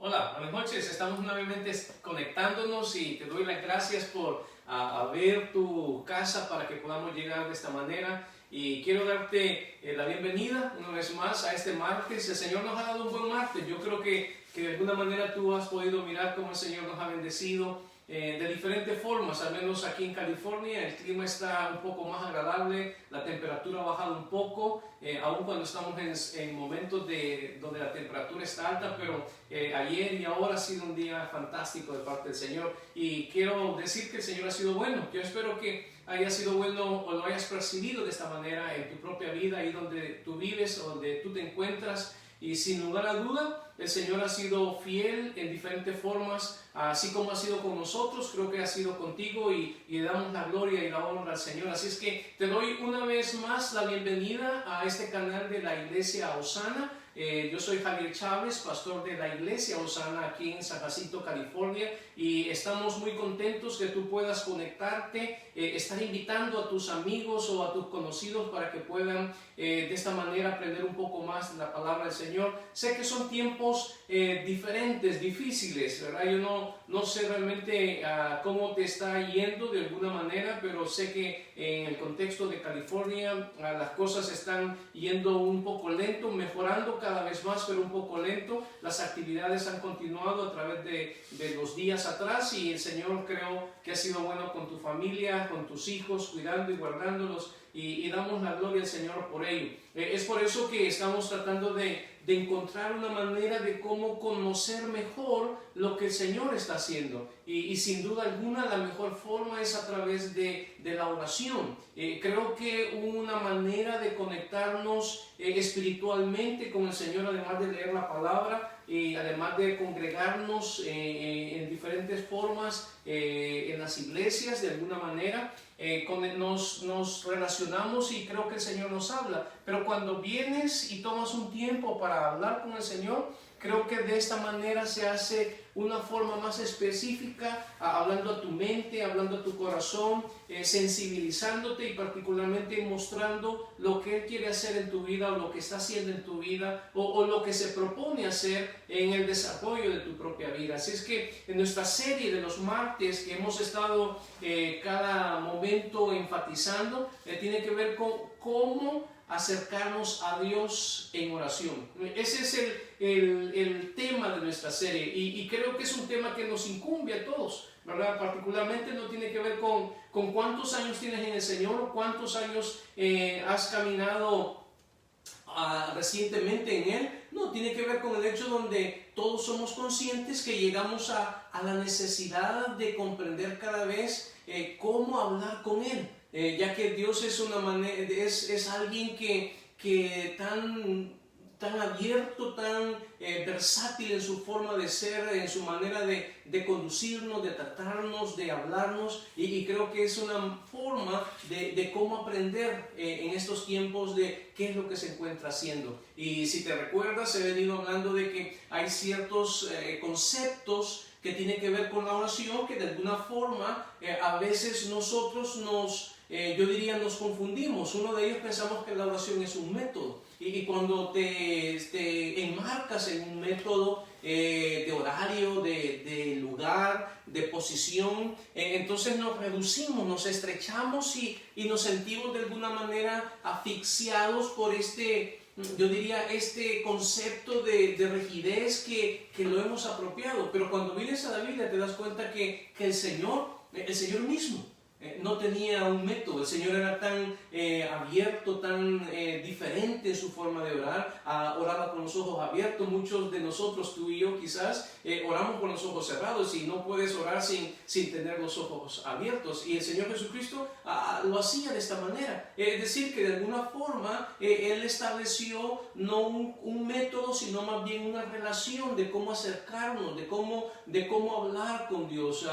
Hola, buenas noches. Estamos nuevamente conectándonos y te doy las gracias por abrir tu casa para que podamos llegar de esta manera. Y quiero darte la bienvenida una vez más a este martes. El Señor nos ha dado un buen martes. Yo creo que de alguna manera tú has podido mirar cómo el Señor nos ha bendecido de diferentes formas. Al menos aquí en California el clima está un poco más agradable, la temperatura ha bajado un poco, aun cuando estamos en momentos donde la temperatura está alta, pero ayer y ahora ha sido un día fantástico de parte del Señor. Y quiero decir que el Señor ha sido bueno. Yo espero que haya sido bueno o lo hayas percibido de esta manera en tu propia vida, ahí donde tú vives, donde tú te encuentras. Y sin lugar a duda, el Señor ha sido fiel en diferentes formas, así como ha sido con nosotros, creo que ha sido contigo y le damos la gloria y la honra al Señor. Así es que te doy una vez más la bienvenida a este canal de la Iglesia Osana. Yo soy Javier Chávez, pastor de la Iglesia Osana aquí en San Jacinto, California, y estamos muy contentos que tú puedas conectarte, estar invitando a tus amigos o a tus conocidos para que puedan de esta manera aprender un poco más de la palabra del Señor. Sé que son tiempos diferentes, difíciles, ¿verdad? Yo no sé realmente cómo te está yendo de alguna manera, pero sé que en el contexto de California las cosas están yendo un poco lento, mejorando cada vez más, pero un poco lento. Las actividades han continuado a través de los días atrás y el Señor creo que ha sido bueno con tu familia, con tus hijos, cuidando y guardándolos. Y damos la gloria al Señor por ello. Es por eso que estamos tratando de encontrar una manera de cómo conocer mejor lo que el Señor está haciendo. Y sin duda alguna la mejor forma es a través de la oración. Creo que una manera de conectarnos espiritualmente con el Señor, además de leer la palabra, y además de congregarnos en diferentes formas en las iglesias de alguna manera, nos relacionamos y creo que el Señor nos habla. Pero cuando vienes y tomas un tiempo para hablar con el Señor, creo que de esta manera se hace una forma más específica, hablando a tu mente, hablando a tu corazón, sensibilizándote y particularmente mostrando lo que Él quiere hacer en tu vida o lo que está haciendo en tu vida o lo que se propone hacer en el desarrollo de tu propia vida. Así es que en nuestra serie de los martes que hemos estado cada momento enfatizando, tiene que ver con cómo acercarnos a Dios en oración. Ese es el tema de nuestra serie y creo que es un tema que nos incumbe a todos, ¿verdad? Particularmente no tiene que ver con cuántos años tienes en el Señor o cuántos años has caminado recientemente en Él. No, tiene que ver con el hecho donde todos somos conscientes que llegamos a la necesidad de comprender cada vez cómo hablar con Él. Ya que Dios es una manera, es alguien que tan abierto, tan versátil en su forma de ser, en su manera de conducirnos, de tratarnos, de hablarnos, y creo que es una forma de cómo aprender en estos tiempos de qué es lo que se encuentra haciendo. Y si te recuerdas, he venido hablando de que hay ciertos conceptos que tienen que ver con la oración, que de alguna forma a veces nosotros yo diría nos confundimos. Uno de ellos pensamos que la oración es un método, y cuando te enmarcas en un método de horario, de lugar, de posición, entonces nos reducimos, nos estrechamos y nos sentimos de alguna manera asfixiados por yo diría, este concepto de rigidez que lo hemos apropiado. Pero cuando vienes a la Biblia te das cuenta que el Señor mismo no tenía un método. El Señor era tan abierto, tan diferente en su forma de orar. Oraba con los ojos abiertos. Muchos de nosotros, tú y yo quizás, oramos con los ojos cerrados y no puedes orar sin tener los ojos abiertos. Y el Señor Jesucristo lo hacía de esta manera. Es decir, que de alguna forma Él estableció no un método, sino más bien una relación de cómo acercarnos, de cómo hablar con Dios.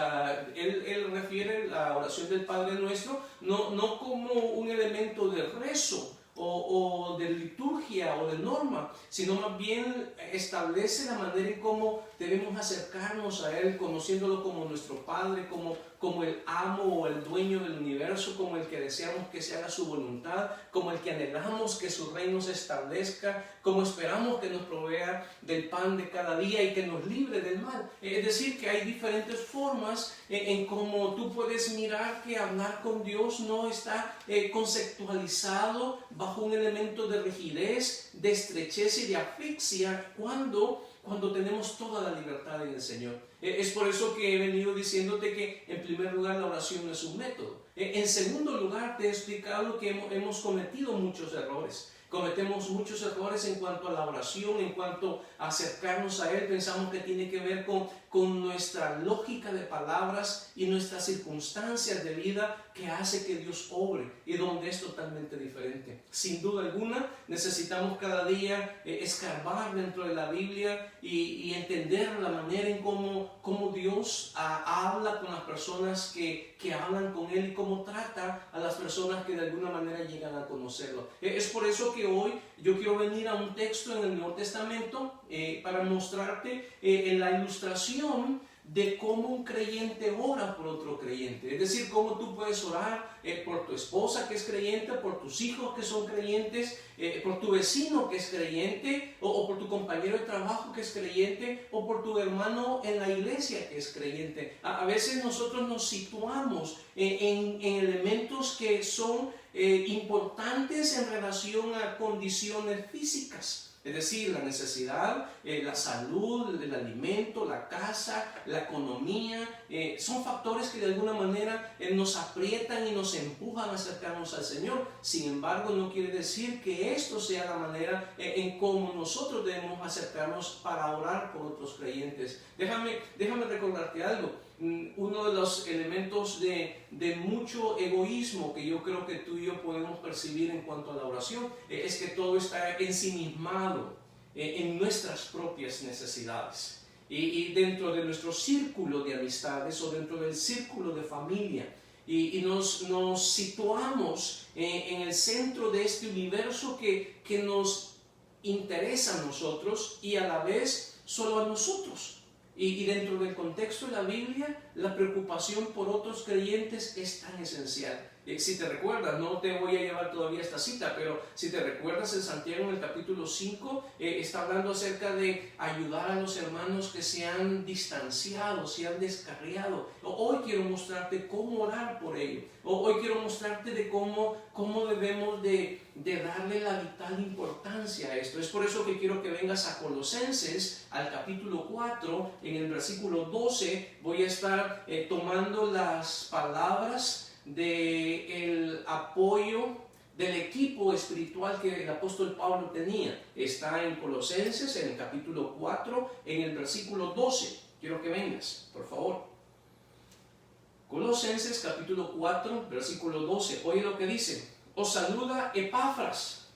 Él refiere la oración del Padre Nuestro no como un elemento de rezo o de liturgia o de norma, sino más bien establece la manera en cómo debemos acercarnos a Él, conociéndolo como nuestro Padre, como el amo o el dueño del universo, como el que deseamos que se haga su voluntad, como el que anhelamos que su reino se establezca, como esperamos que nos provea del pan de cada día y que nos libre del mal. Es decir, que hay diferentes formas en cómo tú puedes mirar que hablar con Dios no está conceptualizado bajo un elemento de rigidez, de estrechez y de asfixia cuando tenemos toda la libertad en el Señor. Es por eso que he venido diciéndote que en primer lugar la oración no es un método. En segundo lugar te he explicado que hemos cometido muchos errores. Cometemos muchos errores en cuanto a la oración, en cuanto a acercarnos a Él. Pensamos que tiene que ver con nuestra lógica de palabras y nuestras circunstancias de vida que hace que Dios obre, y donde es totalmente diferente. Sin duda alguna necesitamos cada día escarbar dentro de la Biblia y entender la manera en cómo Dios habla con las personas que hablan con Él y cómo trata a las personas que de alguna manera llegan a conocerlo. Es por eso que hoy yo quiero venir a un texto en el Nuevo Testamento para mostrarte la ilustración de cómo un creyente ora por otro creyente. Es decir, cómo tú puedes orar por tu esposa que es creyente, por tus hijos que son creyentes, por tu vecino que es creyente, o por tu compañero de trabajo que es creyente, o por tu hermano en la iglesia que es creyente. A veces nosotros nos situamos en elementos que son importantes en relación a condiciones físicas. Es decir, la necesidad, la salud, el alimento, la casa, la economía, son factores que de alguna manera nos aprietan y nos empujan a acercarnos al Señor. Sin embargo, no quiere decir que esto sea la manera en cómo nosotros debemos acercarnos para orar por otros creyentes. Déjame recordarte algo. Uno de los elementos de mucho egoísmo que yo creo que tú y yo podemos percibir en cuanto a la oración es que todo está ensimismado en nuestras propias necesidades y dentro de nuestro círculo de amistades o dentro del círculo de familia y nos situamos en el centro de este universo que nos interesa a nosotros y a la vez solo a nosotros. Y dentro del contexto de la Biblia, la preocupación por otros creyentes es tan esencial. Si te recuerdas, no te voy a llevar todavía esta cita, pero si te recuerdas en Santiago en el capítulo 5, está hablando acerca de ayudar a los hermanos que se han distanciado, se han descarriado. Hoy quiero mostrarte cómo orar por ellos. Hoy quiero mostrarte de cómo debemos de darle la vital importancia a esto. Es por eso que quiero que vengas a Colosenses, al capítulo 4, en el versículo 12, voy a estar tomando las palabras del apoyo del equipo espiritual que el apóstol Pablo tenía. Está en Colosenses, en el capítulo 4, en el versículo 12. Quiero que vengas, por favor. Colosenses, capítulo 4, versículo 12. Oye lo que dice. Os saluda Epafras,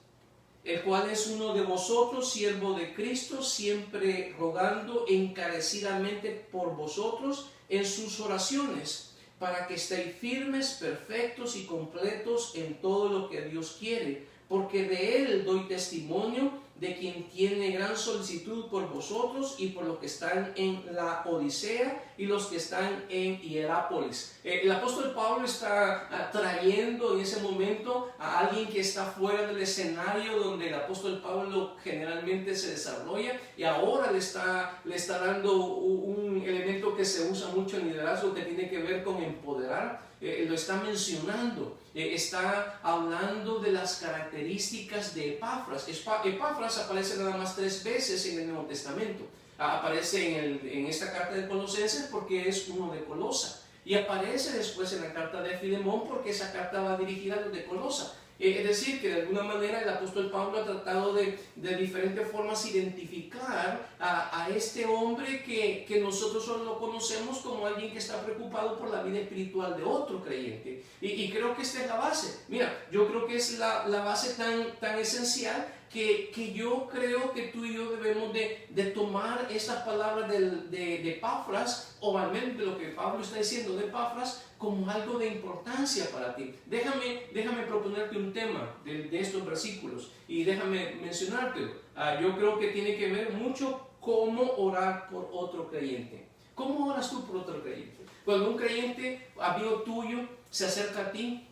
el cual es uno de vosotros, siervo de Cristo, siempre rogando encarecidamente por vosotros en sus oraciones, para que estéis firmes, perfectos y completos en todo lo que Dios quiere, porque de Él doy testimonio, de quien tiene gran solicitud por vosotros y por los que están en la Odisea y los que están en Hierápolis. El apóstol Pablo está trayendo en ese momento a alguien que está fuera del escenario donde el apóstol Pablo generalmente se desarrolla, y ahora le está dando un elemento que se usa mucho en liderazgo que tiene que ver con empoderar. Lo está mencionando, está hablando de las características de Epafras. Epafras aparece nada más 3 veces en el Nuevo Testamento. Aparece en esta carta de Colosenses porque es uno de Colosa, y aparece después en la carta de Filemón porque esa carta va dirigida a los de Colosa. Es decir, que de alguna manera el apóstol Pablo ha tratado de diferentes formas identificar a este hombre que nosotros solo lo conocemos como alguien que está preocupado por la vida espiritual de otro creyente. Y creo que esta es la base. Mira, yo creo que es la base tan esencial que yo creo que tú y yo debemos de tomar estas palabras de Epafras, o al menos de lo que Pablo está diciendo de Epafras, como algo de importancia para ti. Déjame proponerte un tema de estos versículos y déjame mencionártelo. Yo creo que tiene que ver mucho cómo orar por otro creyente. ¿Cómo oras tú por otro creyente? Cuando un creyente, amigo tuyo, se acerca a ti,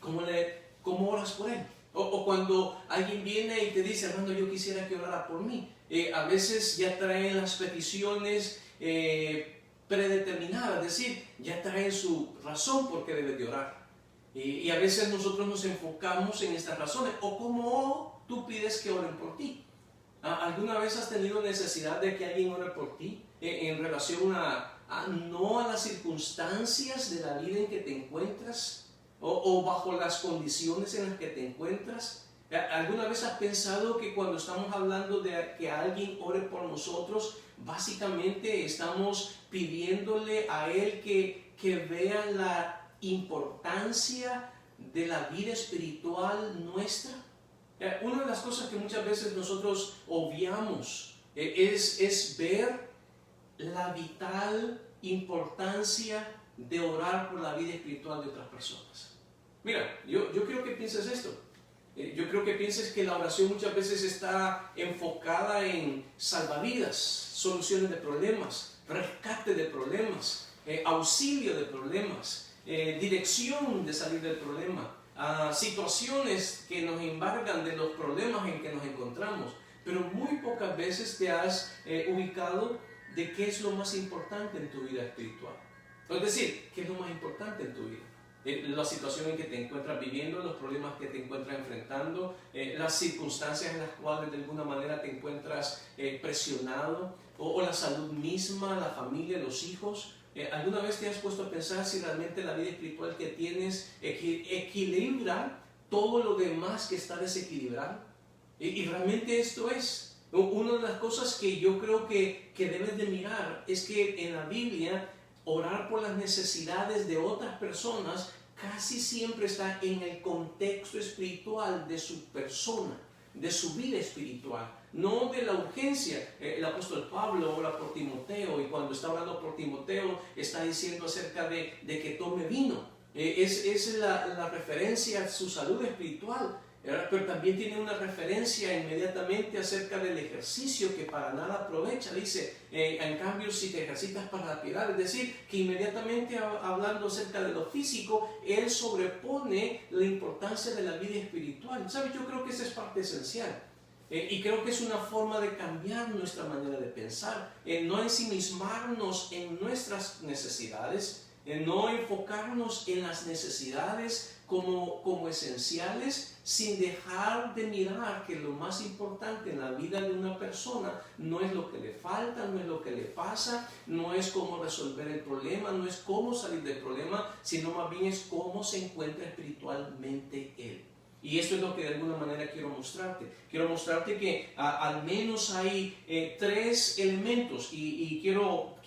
¿cómo oras por él? O cuando alguien viene y te dice, hermano, yo quisiera que orara por mí. A veces ya traen las peticiones predeterminadas, es decir, ya traen su razón por qué debes de orar. Y a veces nosotros nos enfocamos en estas razones. O cómo tú pides que oren por ti. ¿Alguna vez has tenido necesidad de que alguien ore por ti en relación no a las circunstancias de la vida en que te encuentras o bajo las condiciones en las que te encuentras? ¿Alguna vez has pensado que cuando estamos hablando de que alguien ore por nosotros, básicamente estamos pidiéndole a él que vea la importancia de la vida espiritual nuestra? Una de las cosas que muchas veces nosotros obviamos es ver la vital importancia de orar por la vida espiritual de otras personas. Mira, yo quiero que pienses esto. Yo creo que pienses que la oración muchas veces está enfocada en salvavidas, soluciones de problemas, rescate de problemas, auxilio de problemas, dirección de salir del problema, situaciones que nos embargan de los problemas en que nos encontramos. Pero muy pocas veces te has ubicado de qué es lo más importante en tu vida espiritual. Es decir, ¿qué es lo más importante en tu vida? La situación en que te encuentras viviendo, los problemas que te encuentras enfrentando, las circunstancias en las cuales de alguna manera te encuentras presionado, o la salud misma, la familia, los hijos. ¿Alguna vez te has puesto a pensar si realmente la vida espiritual que tienes equilibra todo lo demás que está desequilibrado? Y realmente esto es una de las cosas que yo creo que debes de mirar, es que en la Biblia orar por las necesidades de otras personas casi siempre está en el contexto espiritual de su persona, de su vida espiritual, no de la urgencia. El apóstol Pablo ora por Timoteo, y cuando está orando por Timoteo está diciendo acerca de que tome vino. Es la referencia a su salud espiritual. Pero también tiene una referencia inmediatamente acerca del ejercicio que para nada aprovecha. Dice, en cambio, si te ejercitas para la piedad, es decir, que inmediatamente hablando acerca de lo físico, él sobrepone la importancia de la vida espiritual. ¿Sabes? Yo creo que esa es parte esencial. Y creo que es una forma de cambiar nuestra manera de pensar, no ensimismarnos en nuestras necesidades, no enfocarnos en las necesidades como esenciales, sin dejar de mirar que lo más importante en la vida de una persona no es lo que le falta, no es lo que le pasa, no es cómo resolver el problema, no es cómo salir del problema, sino más bien es cómo se encuentra espiritualmente él. Y esto es lo que de alguna manera quiero mostrarte. Quiero mostrarte que al menos hay tres elementos, y quiero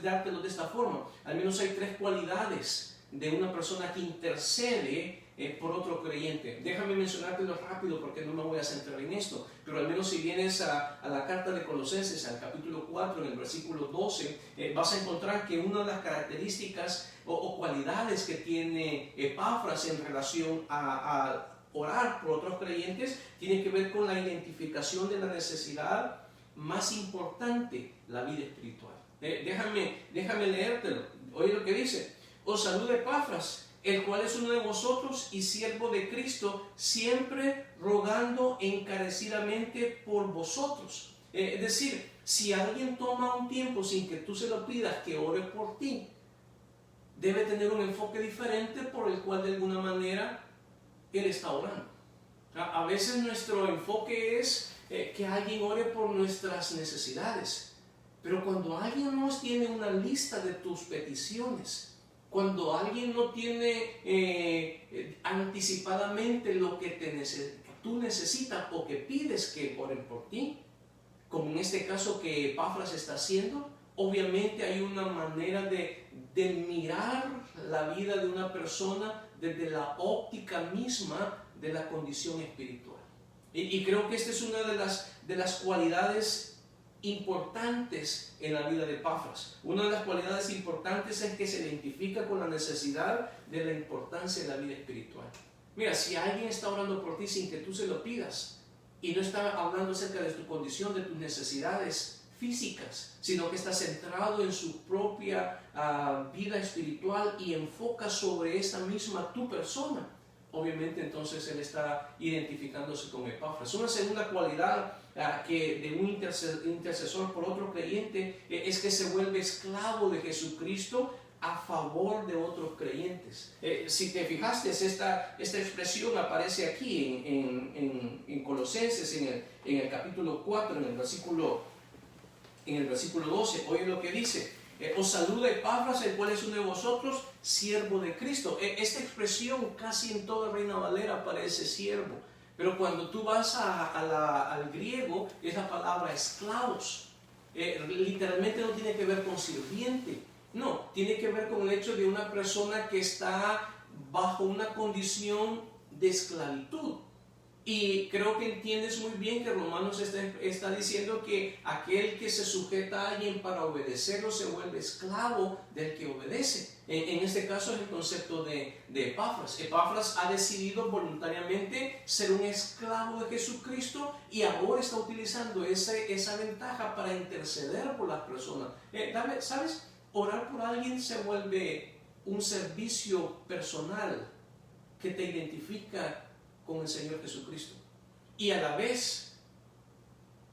dártelo de esta forma. Al menos hay tres cualidades de una persona que intercede por otro creyente. Déjame mencionártelo rápido porque no me voy a centrar en esto, pero al menos si vienes a la carta de Colosenses, al capítulo 4, en el versículo 12, vas a encontrar que una de las características o cualidades que tiene Epafras en relación a orar por otros creyentes tiene que ver con la identificación de la necesidad más importante, la vida espiritual. Déjame leértelo. Oye lo que dice: os saluda Epafras, el cual es uno de vosotros y siervo de Cristo, siempre rogando encarecidamente por vosotros. Es decir, si alguien toma un tiempo sin que tú se lo pidas que ore por ti, debe tener un enfoque diferente por el cual de alguna manera él está orando. A veces nuestro enfoque es que alguien ore por nuestras necesidades, pero cuando alguien no tiene una lista de tus peticiones, cuando alguien no tiene anticipadamente lo que tú necesitas o que pides que oren por ti, como en este caso que Epafras está haciendo, obviamente hay una manera de mirar la vida de una persona desde la óptica misma de la condición espiritual. Y creo que esta es una de las cualidades importantes en la vida de Epafras. Una de las cualidades importantes es que se identifica con la necesidad de la importancia de la vida espiritual. Mira, si alguien está orando por ti sin que tú se lo pidas, y no está hablando acerca de tu condición, de tus necesidades físicas, sino que está centrado en su propia vida espiritual y enfoca sobre esa misma tu persona, obviamente entonces él está identificándose con Epafras. Una segunda cualidad que de un intercesor por otro creyente es que se vuelve esclavo de Jesucristo a favor de otros creyentes. Si te fijaste, esta expresión aparece aquí en Colosenses, en el capítulo 4, en el versículo 12. Oye lo que dice: os saluda Epafras, el cual es uno de vosotros, siervo de Cristo. Esta expresión casi en toda Reina Valera aparece siervo, pero cuando tú vas al griego es la palabra esclavos. Literalmente no tiene que ver con sirviente. No, tiene que ver con el hecho de una persona que está bajo una condición de esclavitud. Y creo que entiendes muy bien que Romanos está diciendo que aquel que se sujeta a alguien para obedecerlo se vuelve esclavo del que obedece. En este caso es el concepto de Epafras. Epafras ha decidido voluntariamente ser un esclavo de Jesucristo y ahora está utilizando esa ventaja para interceder por las personas. ¿Sabes? Orar por alguien se vuelve un servicio personal que te identifica con el Señor Jesucristo y a la vez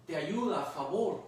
te ayuda a favor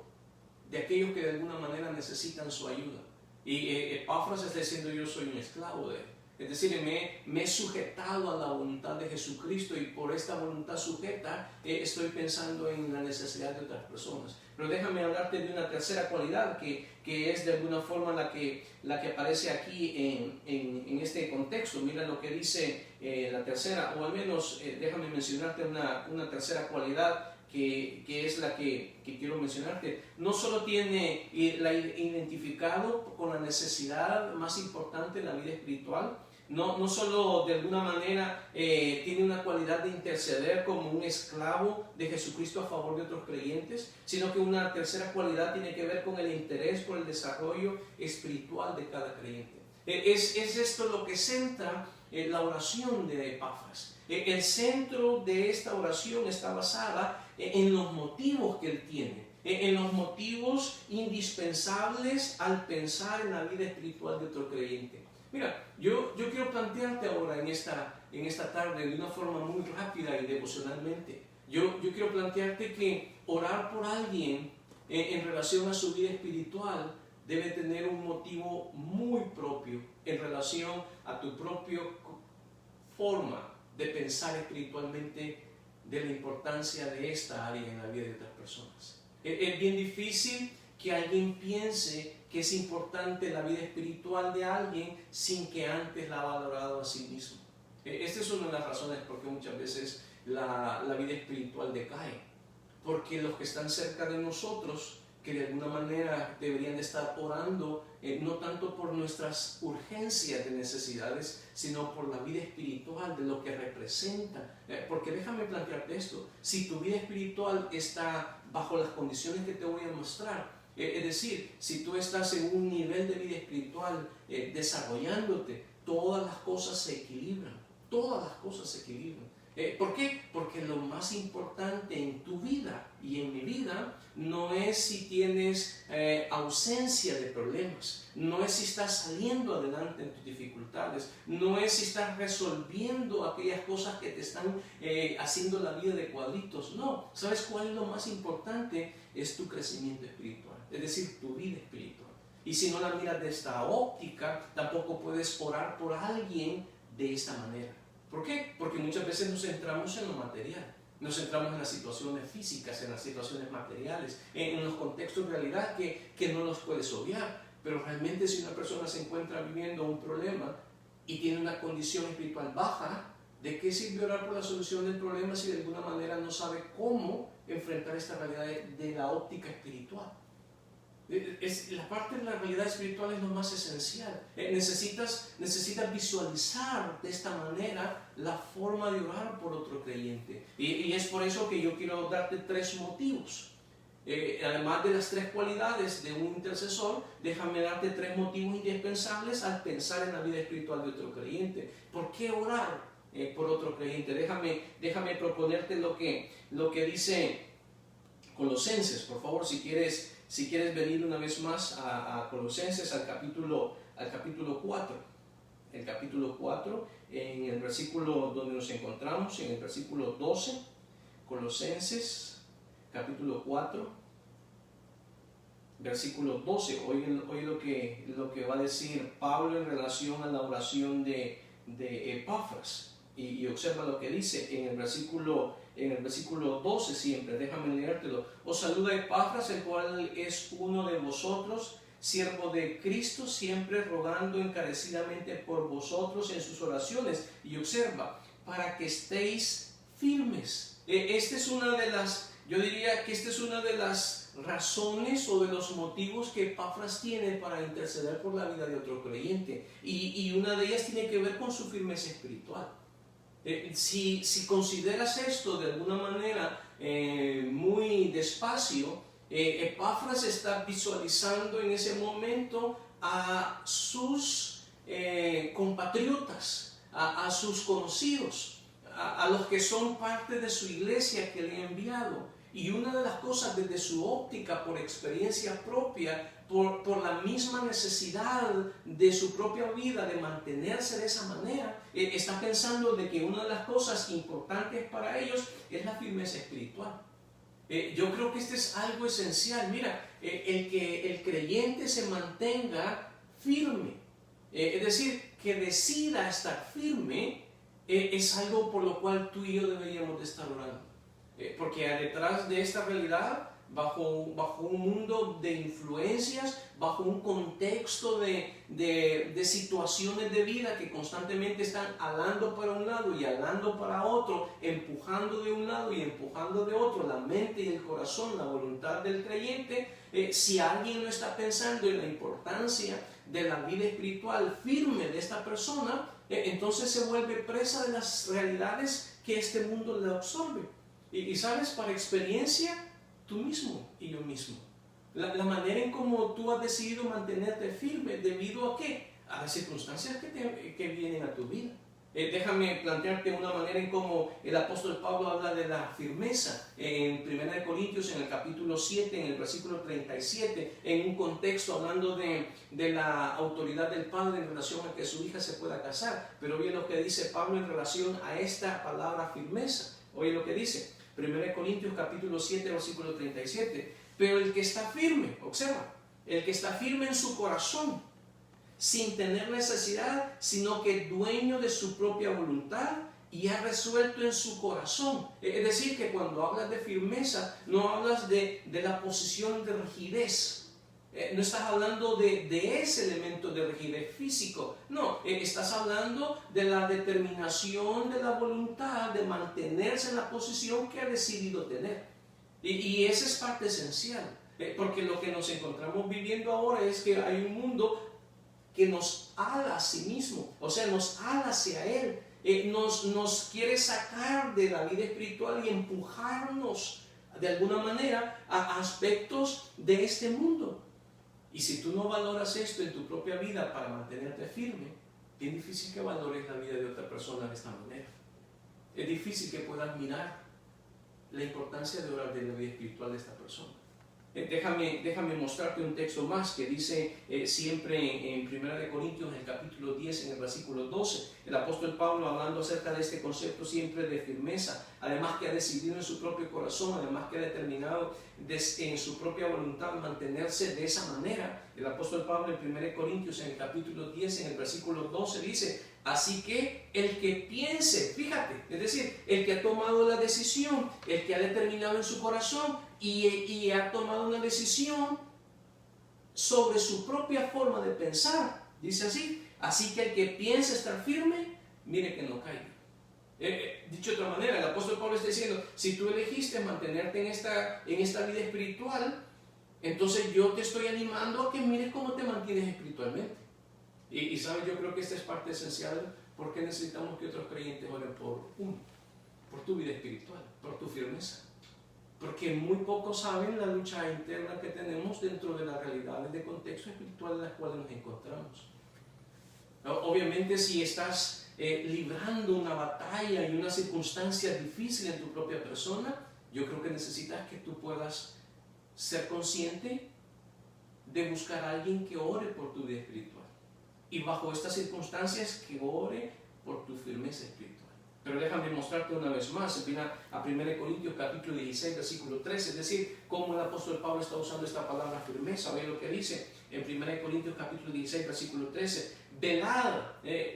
de aquellos que de alguna manera necesitan su ayuda. Y Epafras está diciendo: yo soy un esclavo de él. Es decir, me he sujetado a la voluntad de Jesucristo y por esta voluntad sujeta estoy pensando en la necesidad de otras personas. Pero déjame hablarte de una tercera cualidad que es de alguna forma la que aparece aquí en este contexto. Mira lo que dice la tercera, o al menos déjame mencionarte una tercera cualidad que es la que quiero mencionarte. No solo tiene identificado con la necesidad más importante en la vida espiritual, no solo de alguna manera tiene una cualidad de interceder como un esclavo de Jesucristo a favor de otros creyentes, sino que una tercera cualidad tiene que ver con el interés por el desarrollo espiritual de cada creyente. Es esto lo que centra la oración de Epafras. El centro de esta oración está basada en los motivos que él tiene, en los motivos indispensables al pensar en la vida espiritual de otro creyente. Mira, yo quiero plantearte ahora en esta tarde de una forma muy rápida y devocionalmente. Yo quiero plantearte que orar por alguien en relación a su vida espiritual debe tener un motivo muy propio en relación a tu propia forma de pensar espiritualmente de la importancia de esta área en la vida de otras personas. Es bien difícil que alguien piense que es importante la vida espiritual de alguien sin que antes la ha valorado a sí mismo. Esta es una de las razones por qué muchas veces la vida espiritual decae. Porque los que están cerca de nosotros, que de alguna manera deberían de estar orando, no tanto por nuestras urgencias de necesidades, sino por la vida espiritual, de lo que representa. Porque déjame plantearte esto: si tu vida espiritual está bajo las condiciones que te voy a mostrar, es decir, si tú estás en un nivel de vida espiritual desarrollándote, todas las cosas se equilibran, todas las cosas se equilibran. ¿Por qué? Porque lo más importante en tu vida y en mi vida no es si tienes ausencia de problemas, no es si estás saliendo adelante en tus dificultades, no es si estás resolviendo aquellas cosas que te están haciendo la vida de cuadritos. No, ¿sabes cuál es lo más importante? Es tu crecimiento espiritual, es decir, tu vida espiritual. Y si no la miras de esta óptica, tampoco puedes orar por alguien de esta manera. ¿Por qué? Porque muchas veces nos centramos en lo material, nos centramos en las situaciones físicas, en las situaciones materiales, en los contextos de realidad que no los puedes obviar. Pero realmente si una persona se encuentra viviendo un problema y tiene una condición espiritual baja, ¿de qué sirve orar por la solución del problema si de alguna manera no sabe cómo enfrentar esta realidad de la óptica espiritual. La parte de la realidad espiritual es lo más esencial. Necesitas visualizar de esta manera la forma de orar por otro creyente. Y es por eso que yo quiero darte 3 motivos. Además de las 3 cualidades de un intercesor, déjame darte 3 motivos indispensables al pensar en la vida espiritual de otro creyente. ¿Por qué orar por otro creyente? Déjame proponerte lo que dice Colosenses. Por favor, si quieres venir una vez más a Colosenses, al capítulo 4. El capítulo 4, en el versículo donde nos encontramos, en el versículo 12, Colosenses, capítulo 4, versículo 12. Oye lo que va a decir Pablo en relación a la oración de Epafras. Y observa lo que dice en el versículo 12 siempre. Déjame leértelo. Os saluda Epafras, el cual es uno de vosotros, siervo de Cristo, siempre rogando encarecidamente por vosotros en sus oraciones. Y observa, para que estéis firmes. Yo diría que esta es una de las razones o de los motivos que Epafras tiene para interceder por la vida de otro creyente. Y una de ellas tiene que ver con su firmeza espiritual. Si consideras esto de alguna manera muy despacio, Epafras está visualizando en ese momento a sus compatriotas, a sus conocidos, a los que son parte de su iglesia que le ha enviado. Y una de las cosas desde su óptica, por experiencia propia, por la misma necesidad de su propia vida de mantenerse de esa manera, está pensando de que una de las cosas importantes para ellos es la firmeza espiritual. Yo creo que este es algo esencial. Mira, el que el creyente se mantenga firme, es decir, que decida estar firme, es algo por lo cual tú y yo deberíamos de estar orando. Porque detrás de esta realidad, bajo un mundo de influencias, bajo un contexto de situaciones de vida que constantemente están alando para un lado y alando para otro, empujando de un lado y empujando de otro, la mente y el corazón, la voluntad del creyente, si alguien no está pensando en la importancia de la vida espiritual firme de esta persona, entonces se vuelve presa de las realidades que este mundo le absorbe. Y sabes, para experiencia, tú mismo y yo mismo. La manera en cómo tú has decidido mantenerte firme, ¿debido a qué? A las circunstancias que vienen a tu vida. Déjame plantearte una manera en cómo el apóstol Pablo habla de la firmeza en 1 Corintios, en el capítulo 7, en el versículo 37, en un contexto hablando de la autoridad del padre en relación a que su hija se pueda casar. Pero oye lo que dice Pablo en relación a esta palabra firmeza. Oye lo que dice 1 Corintios capítulo 7, versículo 37. Pero el que está firme, observa, el que está firme en su corazón, sin tener necesidad, sino que dueño de su propia voluntad y ha resuelto en su corazón. Es decir, que cuando hablas de firmeza, no hablas de la posición de rigidez. No estás hablando de ese elemento de rigidez físico. No, estás hablando de la determinación de la voluntad de mantenerse en la posición que ha decidido tener. Y esa es parte esencial. Porque lo que nos encontramos viviendo ahora es que hay un mundo que nos ala a sí mismo, o sea, nos ala hacia Él, nos quiere sacar de la vida espiritual y empujarnos de alguna manera a aspectos de este mundo. Y si tú no valoras esto en tu propia vida para mantenerte firme, es bien difícil que valores la vida de otra persona de esta manera. Es difícil que puedas mirar la importancia de orar de la vida espiritual de esta persona. Déjame mostrarte un texto más que dice siempre en 1 Corintios, en el capítulo 10, en el versículo 12, el apóstol Pablo hablando acerca de este concepto siempre de firmeza, además que ha decidido en su propio corazón, además que ha determinado en su propia voluntad mantenerse de esa manera. El apóstol Pablo en 1 Corintios, en el capítulo 10, en el versículo 12 dice: así que el que piense, fíjate, es decir, el que ha tomado la decisión, el que ha determinado en su corazón y ha tomado una decisión sobre su propia forma de pensar, dice así que el que piense estar firme, mire que no caiga. Dicho de otra manera, el apóstol Pablo está diciendo, si tú elegiste mantenerte en esta vida espiritual, entonces yo te estoy animando a que mires cómo te mantienes espiritualmente. Y sabes, yo creo que esta es parte esencial porque necesitamos que otros creyentes oren por tu vida espiritual, por tu firmeza. Porque muy pocos saben la lucha interna que tenemos dentro de las realidades de contexto espiritual en las cuales nos encontramos. Obviamente, si estás librando una batalla y una circunstancia difícil en tu propia persona, yo creo que necesitas que tú puedas ser consciente de buscar a alguien que ore por tu vida espiritual. Y bajo estas circunstancias, que ore por tu firmeza espiritual. Pero déjame mostrarte una vez más, mira a 1 Corintios capítulo 16, versículo 13, es decir, cómo el apóstol Pablo está usando esta palabra firmeza. Ve lo que dice en 1 Corintios capítulo 16, versículo 13. Velad,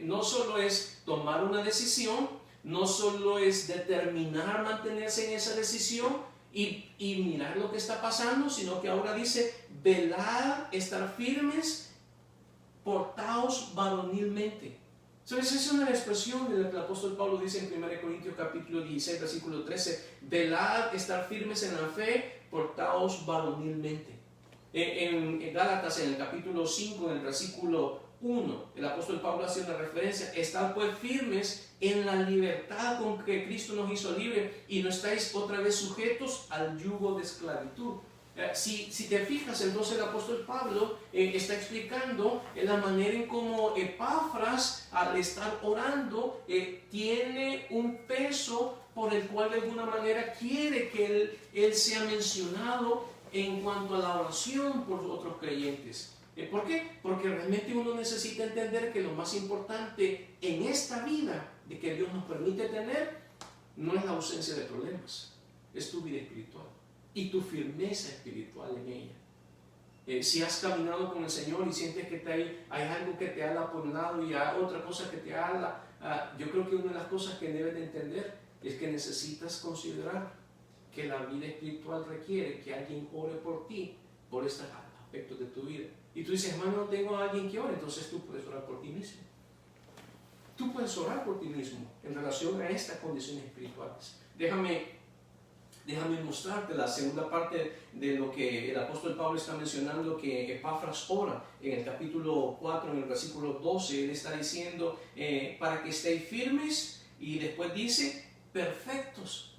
no solo es tomar una decisión, no solo es determinar mantenerse en esa decisión y mirar lo que está pasando, sino que ahora dice, velad, estar firmes, portaos varonilmente. Entonces, esa es una expresión de lo que el apóstol Pablo dice en 1 Corintios capítulo 16, versículo 13. Velad, estar firmes en la fe, portaos varonilmente. En Gálatas, en el capítulo 5, en el versículo 1, el apóstol Pablo hace una referencia. Estad pues firmes en la libertad con que Cristo nos hizo libre y no estáis otra vez sujetos al yugo de esclavitud. Si te fijas, entonces el apóstol Pablo está explicando la manera en cómo Epafras, al estar orando, tiene un peso por el cual de alguna manera quiere que él sea mencionado en cuanto a la oración por otros creyentes. ¿Por qué? Porque realmente uno necesita entender que lo más importante en esta vida de que Dios nos permite tener no es la ausencia de problemas, es tu vida espiritual y tu firmeza espiritual en ella. Si has caminado con el Señor y sientes que hay algo que te ala por un lado y hay otra cosa que te ala, yo creo que una de las cosas que debes de entender es que necesitas considerar que la vida espiritual requiere que alguien ore por ti, por estos aspectos de tu vida. Y tú dices, hermano, no tengo a alguien que ore, entonces tú puedes orar por ti mismo. Tú puedes orar por ti mismo en relación a estas condiciones espirituales. Déjame mostrarte la segunda parte de lo que el apóstol Pablo está mencionando, que Epafras ora en el capítulo 4, en el versículo 12. Él está diciendo, para que estéis firmes, y después dice, perfectos.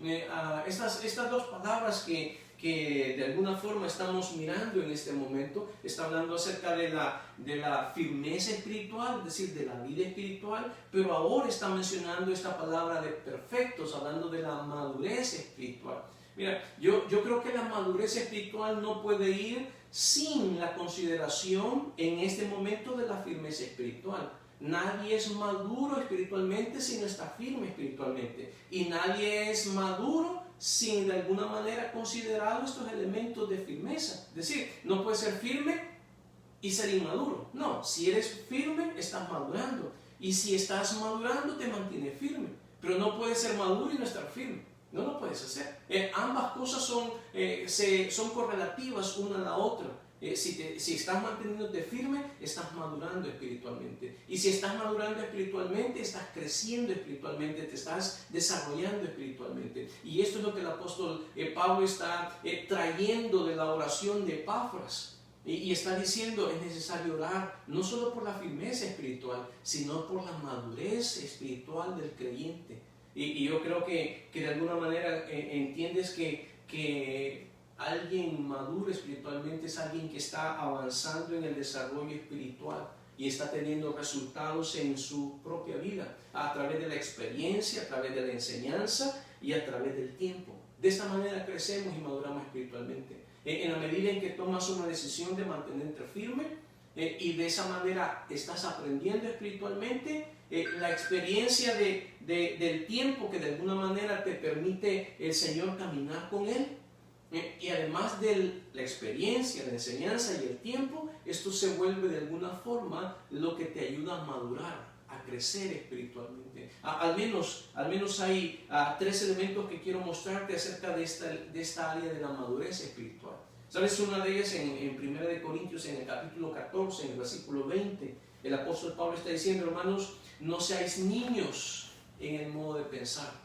Estas dos palabras que de alguna forma estamos mirando en este momento, está hablando acerca de la firmeza espiritual, es decir, de la vida espiritual, pero ahora está mencionando esta palabra de perfectos, hablando de la madurez espiritual. Mira, yo creo que la madurez espiritual no puede ir sin la consideración en este momento de la firmeza espiritual. Nadie es maduro espiritualmente si no está firme espiritualmente. Y nadie es maduro sin de alguna manera considerar estos elementos de firmeza. Es decir, no puedes ser firme y ser inmaduro. No, si eres firme, estás madurando. Y si estás madurando, te mantienes firme. Pero no puedes ser maduro y no estar firme. No lo puedes hacer. Ambas cosas son correlativas una a la otra. Si estás manteniéndote firme, estás madurando espiritualmente. Y si estás madurando espiritualmente, estás creciendo espiritualmente, te estás desarrollando espiritualmente. Y esto es lo que el apóstol Pablo está trayendo de la oración de Epafras. Y está diciendo, es necesario orar no solo por la firmeza espiritual, sino por la madurez espiritual del creyente. Y yo creo que de alguna manera entiendes que alguien maduro espiritualmente es alguien que está avanzando en el desarrollo espiritual y está teniendo resultados en su propia vida, a través de la experiencia, a través de la enseñanza y a través del tiempo. De esta manera crecemos y maduramos espiritualmente. En la medida en que tomas una decisión de mantenerte firme y de esa manera estás aprendiendo espiritualmente, la experiencia del tiempo que de alguna manera te permite el Señor caminar con Él, y además de la experiencia, la enseñanza y el tiempo, esto se vuelve de alguna forma lo que te ayuda a madurar, a crecer espiritualmente. Al menos hay tres elementos que quiero mostrarte acerca de esta área de la madurez espiritual. ¿Sabes? Una de ellas en 1 Corintios, en el capítulo 14, en el versículo 20, el apóstol Pablo está diciendo, hermanos, no seáis niños en el modo de pensar.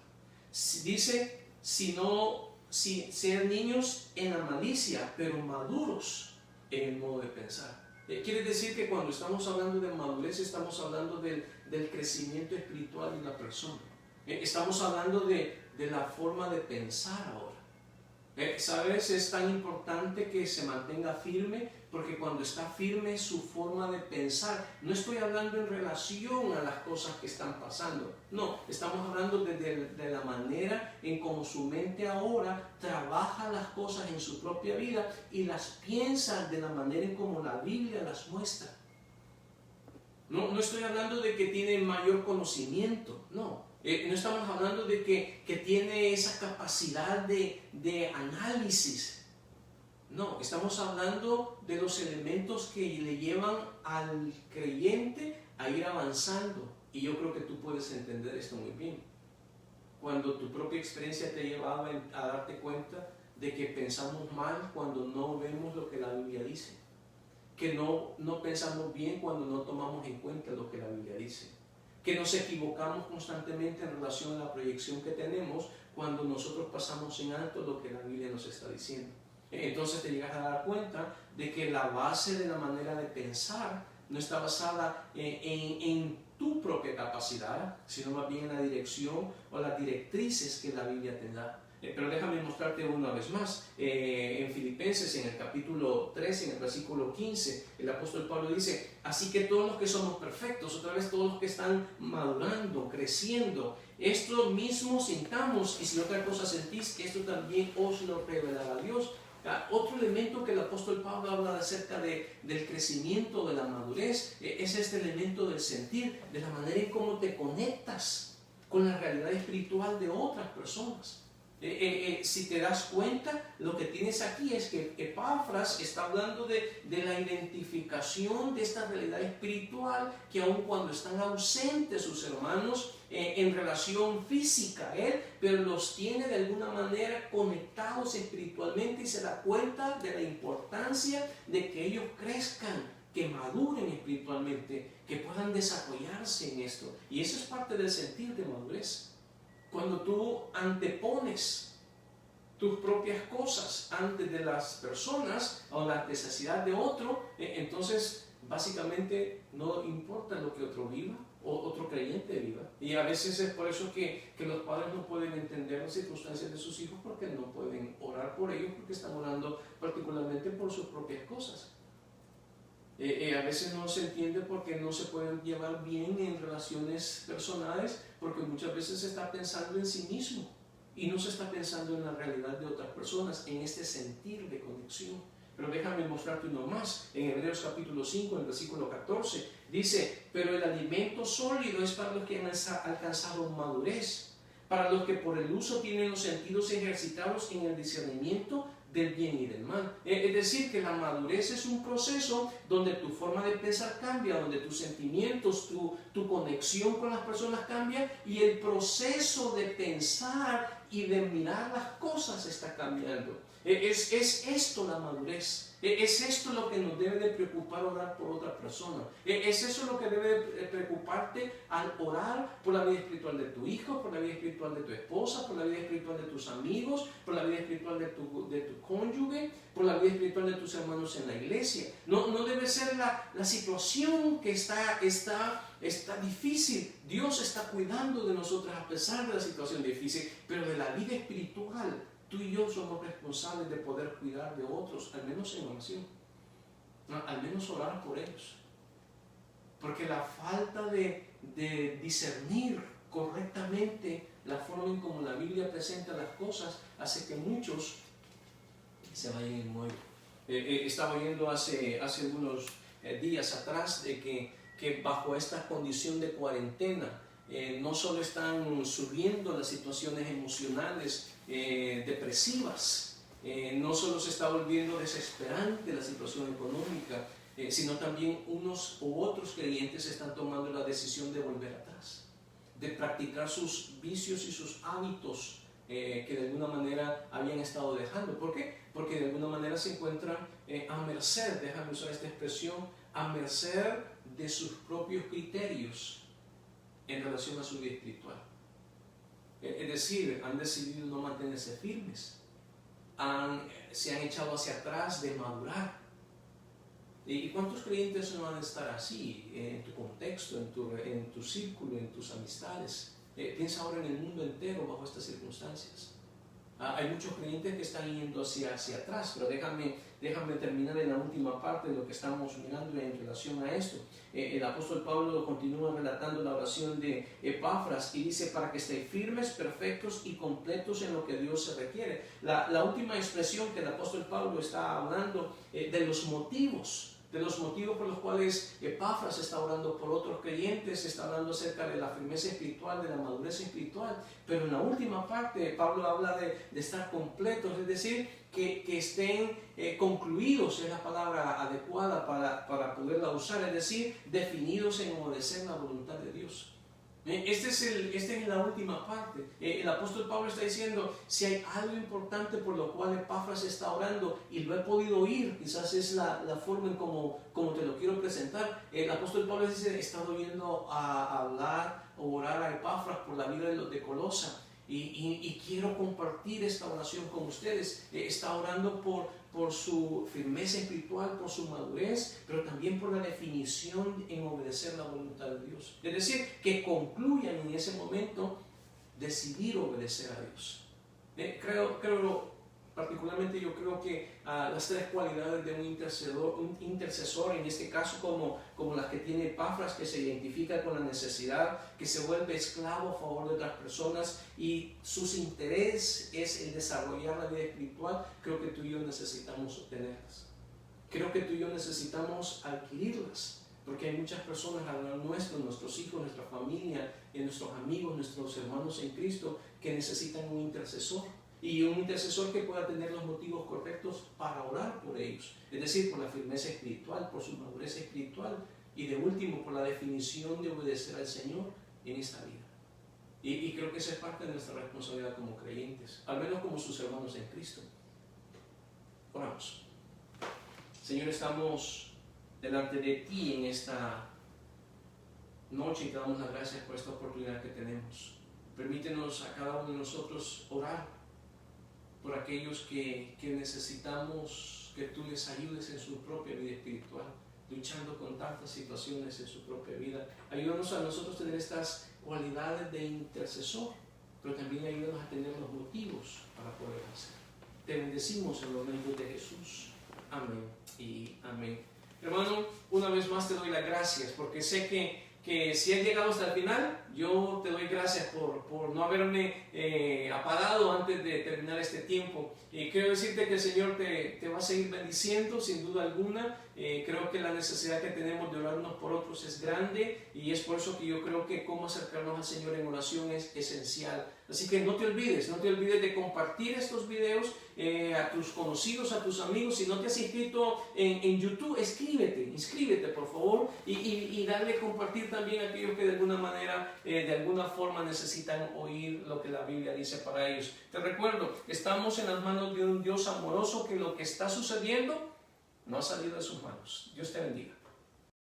Dice, si sean niños en la malicia, pero maduros en el modo de pensar. Quiere decir que cuando estamos hablando de madurez, estamos hablando del crecimiento espiritual de la persona. Estamos hablando de la forma de pensar ahora. ¿Sabes? Es tan importante que se mantenga firme, porque cuando está firme su forma de pensar, no estoy hablando en relación a las cosas que están pasando, no, estamos hablando de la manera en cómo su mente ahora trabaja las cosas en su propia vida y las piensa de la manera en cómo la Biblia las muestra. No estoy hablando de que tiene mayor conocimiento, no. No estamos hablando de que tiene esa capacidad de análisis. No, estamos hablando de los elementos que le llevan al creyente a ir avanzando. Y yo creo que tú puedes entender esto muy bien. Cuando tu propia experiencia te llevaba a darte cuenta de que pensamos mal cuando no vemos lo que la Biblia dice. Que no pensamos bien cuando no tomamos en cuenta lo que la Biblia dice. Que nos equivocamos constantemente en relación a la proyección que tenemos cuando nosotros pasamos en alto lo que la Biblia nos está diciendo. Entonces te llegas a dar cuenta de que la base de la manera de pensar no está basada en tu propia capacidad, sino más bien en la dirección o las directrices que la Biblia te da. Pero déjame mostrarte una vez más. En Filipenses, en el capítulo 3, en el versículo 15, el apóstol Pablo dice: así que todos los que somos perfectos, otra vez todos los que están madurando, creciendo, esto mismo sintamos, y si otra cosa sentís, esto también os lo revelará Dios. Otro elemento que el apóstol Pablo habla acerca del crecimiento, de la madurez, es este elemento del sentir, de la manera en cómo te conectas con la realidad espiritual de otras personas. Si te das cuenta, lo que tienes aquí es que Epafras está hablando de la identificación de esta realidad espiritual, que aun cuando están ausentes sus hermanos en relación física a él, pero los tiene de alguna manera conectados espiritualmente, y se da cuenta de la importancia de que ellos crezcan, que maduren espiritualmente, que puedan desarrollarse en esto. Y eso es parte del sentir de madurez. Cuando tú antepones tus propias cosas antes de las personas o la necesidad de otro, entonces básicamente no importa lo que otro viva o otro creyente viva. Y a veces es por eso que los padres no pueden entender las circunstancias de sus hijos, porque no pueden orar por ellos, porque están orando particularmente por sus propias cosas. A veces no se entiende porque no se pueden llevar bien en relaciones personales, porque muchas veces se está pensando en sí mismo y no se está pensando en la realidad de otras personas, en este sentir de conexión. Pero déjame mostrarte uno más. En Hebreos capítulo 5, en el versículo 14, dice: pero el alimento sólido es para los que han alcanzado madurez, para los que por el uso tienen los sentidos ejercitados en el discernimiento del bien y del mal. Es decir, que la madurez es un proceso donde tu forma de pensar cambia, donde tus sentimientos, tu conexión con las personas cambia, y el proceso de pensar y de mirar las cosas está cambiando. Es esto la madurez. Es esto lo que nos debe de preocupar orar por otra persona. Es eso lo que debe de preocuparte al orar por la vida espiritual de tu hijo, por la vida espiritual de tu esposa, por la vida espiritual de tus amigos, por la vida espiritual de tu cónyuge, por la vida espiritual de tus hermanos en la iglesia. No debe ser la situación que está difícil. Dios está cuidando de nosotros a pesar de la situación difícil, pero de la vida espiritual, tú y yo somos responsables de poder cuidar de otros, al menos en oración, al menos orar por ellos. Porque la falta de discernir correctamente la forma en cómo la Biblia presenta las cosas hace que muchos se vayan en muero. Estaba oyendo hace unos días atrás de que bajo esta condición de cuarentena, no solo están subiendo las situaciones emocionales depresivas, no solo se está volviendo desesperante la situación económica, sino también unos u otros creyentes están tomando la decisión de volver atrás, de practicar sus vicios y sus hábitos que de alguna manera habían estado dejando. ¿Por qué? Porque de alguna manera se encuentran a merced, déjame usar esta expresión, a merced de sus propios criterios en relación a su vida espiritual. Es decir, han decidido no mantenerse firmes, se han echado hacia atrás de madurar. ¿Y cuántos creyentes no van a estar así en tu contexto, en tu círculo, en tus amistades? Piensa ahora en el mundo entero bajo estas circunstancias. Hay muchos creyentes que están yendo hacia atrás, pero déjame terminar en la última parte de lo que estamos mirando en relación a esto. El apóstol Pablo continúa relatando la oración de Epafras y dice: para que estéis firmes, perfectos y completos en lo que Dios se requiere. La última expresión que el apóstol Pablo está hablando de los motivos por los cuales Epafras está orando por otros creyentes, está hablando acerca de la firmeza espiritual, de la madurez espiritual, pero en la última parte Pablo habla de estar completos, es decir, que estén concluidos, es la palabra adecuada para poderla usar, es decir, definidos en obedecer la voluntad de Dios. Esta es la última parte. El apóstol Pablo está diciendo: si hay algo importante por lo cual Epafras está orando y lo he podido oír, quizás es la forma en como te lo quiero presentar. El apóstol Pablo dice: he estado oyendo a hablar o orar a Epafras por la vida de los de Colosa y quiero compartir esta oración con ustedes. Está orando por su firmeza espiritual, por su madurez, pero también por la definición en obedecer la voluntad de Dios. Es decir, que concluyan en ese momento decidir obedecer a Dios. Particularmente yo creo que las tres cualidades de un intercesor, en este caso como las que tiene Epafras, que se identifica con la necesidad, que se vuelve esclavo a favor de otras personas y sus intereses es el desarrollar la vida espiritual, creo que tú y yo necesitamos obtenerlas. Creo que tú y yo necesitamos adquirirlas, porque hay muchas personas alrededor nuestro, nuestros hijos, nuestra familia, nuestros amigos, nuestros hermanos en Cristo, que necesitan un intercesor. Y un intercesor que pueda tener los motivos correctos para orar por ellos, es decir, por la firmeza espiritual, por su madurez espiritual y de último por la definición de obedecer al Señor en esta vida. Y creo que esa es parte de nuestra responsabilidad como creyentes, al menos como sus hermanos en Cristo. Oramos. Señor, estamos delante de ti en esta noche y te damos las gracias por esta oportunidad que tenemos. Permítenos a cada uno de nosotros orar por aquellos que necesitamos que tú les ayudes en su propia vida espiritual, luchando con tantas situaciones en su propia vida. Ayúdanos a nosotros a tener estas cualidades de intercesor, pero también ayúdanos a tener los motivos para poder hacer. Te bendecimos en el nombre de Jesús. Amén y amén. Hermano, una vez más te doy las gracias, porque sé que si has llegado hasta el final, yo te doy gracias por no haberme apagado antes de terminar este tiempo. Quiero decirte que el Señor te va a seguir bendiciendo sin duda alguna. Creo que la necesidad que tenemos de orar unos por otros es grande y es por eso que yo creo que cómo acercarnos al Señor en oración es esencial. Así que no te olvides de compartir estos videos a tus conocidos, a tus amigos. Si no te has inscrito en YouTube, inscríbete por favor y darle compartir también a aquellos que de alguna manera, de alguna forma necesitan oír lo que la Biblia dice para ellos. Te recuerdo, estamos en las manos de un Dios amoroso, que lo que está sucediendo no ha salido de sus manos. Dios te bendiga.